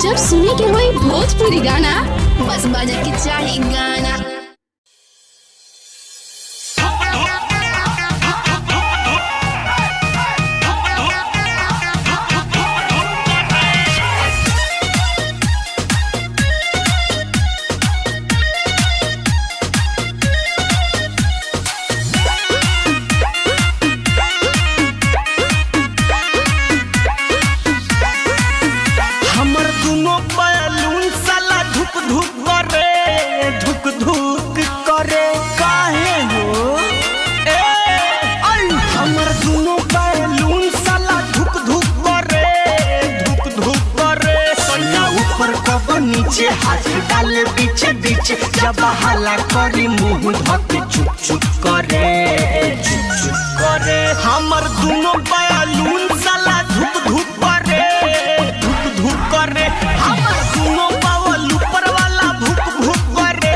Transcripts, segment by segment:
जब सुने के होई भोजपुरी गाना, बस बजे के चाही गाना। नीचे हाथ डाले पीछे पीछे जब हल्ला करी मुंह धके चुप चुप करे हमर दोनों बैलून साला धुक धुक करे हमर दोनों बावल ऊपर वाला भुक भुक करे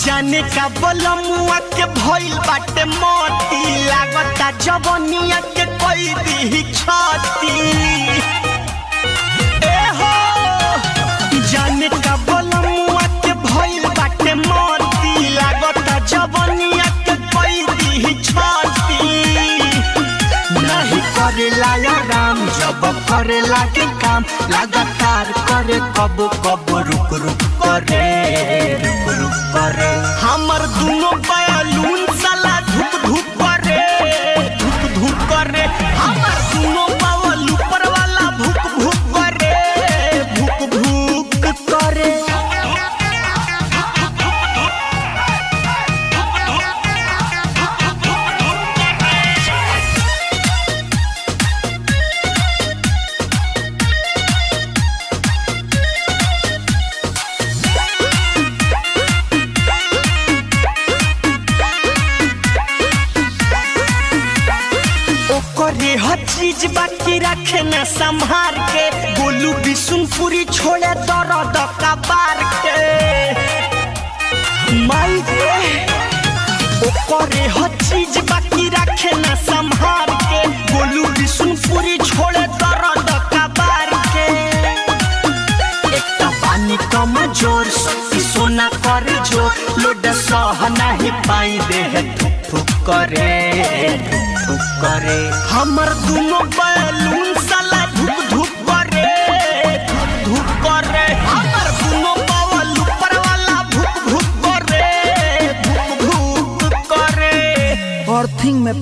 जाने का बलमुआ के भइल बाटे मोती लागता जवनिया के कोई दी छाती ए हो जाने का बलमुआ के भइल बाटे मोती लागता जवनिया के कोई दी छाती नहीं करेला आराम जब करेला के काम लगातार करे कब कब रुक रुक करे हमर दोनों बैलून साला धुक धुक करे हमर दोनों बावल ऊपर वाला भुक भुक करे करे हर चीज बाकी रखे न संभार के बोलू बिशुनपुरी छोड़े दर्द कबार के माई रे ओ करे हर चीज बाकी रखे न संभार के बोलू बिशुनपुरी छोड़े दर्द कबार के एक पानी कम जोर शक्ति सोना करे जो लोड सह नहीं पाई दे ठुक करे हमर दोनों बैलून साला धुक धुक करे हमर दोनों बावल ऊपर वाला भुक भुक करे अर्थिंग में